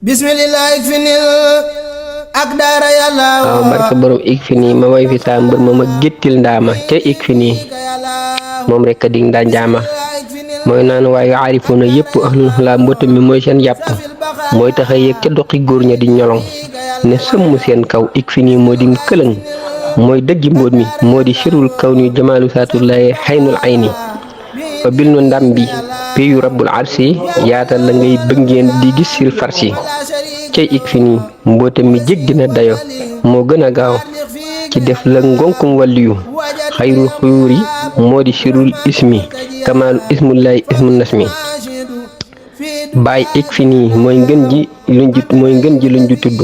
bismillah ikfinil ak daara yàlla waaw barke borom ikfini ma way fi saa mbër ma géttil ndaama ca ikfini moom rek a dig ndaa njaama mooy naan waaye aarifuna yépp ahlul xulaa mbott mi mooy seen yàpp mooy tax a yéeg ca doqi góor ña di ñolong ne sëmm seen kaw ikfini moo di këlëng mooy dëggi mbóot mi moo di sirul kaw ni jamaalu saatullahi xaynul ayni fa bil nu ndam bi piyu rabbul arsi yaatal la ngay bëggeen di gis sil farsi cay ikfini mbootam mi jéggi na dayo moo gën a gaaw ci def la ngonkum wàlliyu xayrul xuyuuri moo di sirul ismi kamaalu ismullahi ismu nasmi baay ikfini mooy ngën ji luñ ju tudd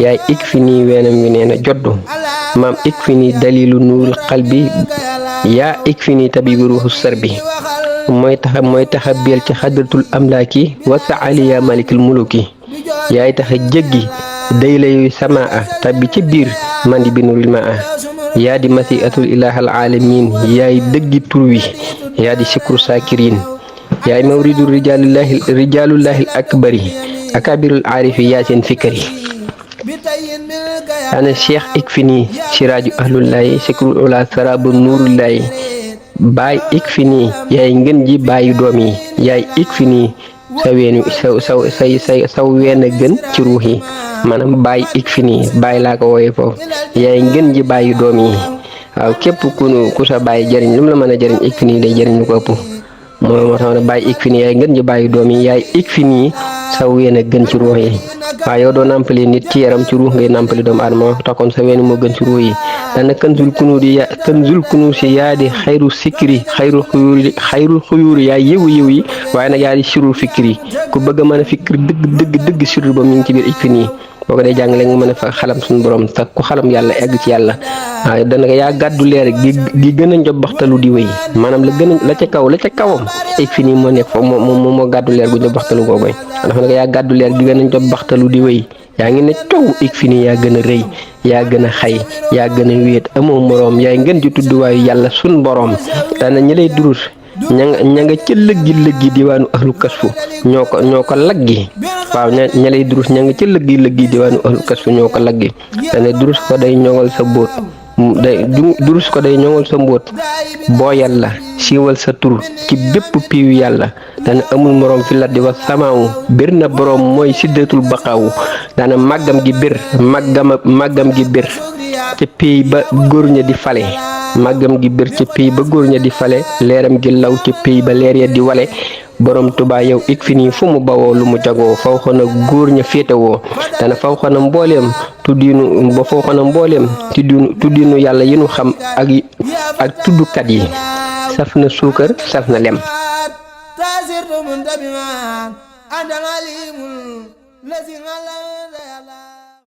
yaay ikfini weenam wi nee na joddu maam ikfini dalilu nuurul xalbi yaa ikfini tabibu ruuxu sarbi mooy taxa beel ci xadratul amlaaki wa saali yaa malikul muluki yaay taxa jéggi day layu samaa tabbi ci biir mandi bi nuril maa yaa di masiatul ilaahal alamin yaay dëggi tur wi yaa di sikru saakirin yaay mawridu rijaalullahi akbari akabirul aarifi yaa seen fikkari ana cheikh ikfini siraaju ahlullahi sikrul ula sarabu nurullahi baay ikfini yaay ngën ji baayu doom yi yaay ikfini saw ween a gën ci ruux yi maanaam baay ikfini baay laa ko wooye foofu yaay ngën ji baayu doom yi waaw képp ku sa baay jëriñ lu mu la mën a jëriñ ikfini day jëriñ lu ko ëpp moo tax ne baay ikfini yaay ngën ji baayu doom yi yaay ikfini saw ween a gën ci ruux yi waaw yow doo nàmpali nit ci yaram ci ruux ngay nàmpali doomu aadama taxoon sa ween moo gën ci ruux yi dana kanzul kunuusi yaa di xayru sikri xayrul xuyuuri yaa yiwu yi waaye nag yaa di sirul fikri ku bëgg a mën a fikri dëgg sirul ba mu ngi ci biir ikfini boo ko dee jàngale nga mën a fa xalam suñu borom te ku xalam yàlla egg ci yàlla waaw dana yaa gàddu leer gi gën a njobbaxtalu di wéy maanaam la ca kawam ikfini moo nekk foofu moo gàddu leer gu njobbaxtalu googoy dafa nag yaa gàddu leer gi gën a njobbaxtalu di wéy yaa ngi ne coow ikfini yaa gën a rëy yaa gën a xay yaa gën a wéet amoo moroom yaay ngeen ji tudduwaayu yàlla sun borom dana ñi lay durus ña nga ca lëggi diwaanu ahlu kasfu ñoo ko laggi waaw ña lay durus ña nga ca lëggi diwaanu ahlu kasfu ñoo ko laggi dana durus ko day ñoŋal sa mbóot durus ko day ñoŋal sa mbóot boo yàlla siiwal sa tur ci bépp piiwu yàlla dana amul moroom fi la di wax samaawu bir na boroom mooy siddatul baqaawu dana màggam gi bir ca piy ba góor ña di fale màggam gi bir ca piy ba góor ña di fale leeram gi law ca piy ba leer ya di wale borom Tuubaa yow ikfini fu mu bawoo lu mu jagoo faw xana góor ña féetewoo dana faw xana mbooleem tuddinu yàlla yi nu xam ak tuddukat yi saf na suukar saf na lem tasirtu muntabiman andal alimul lazi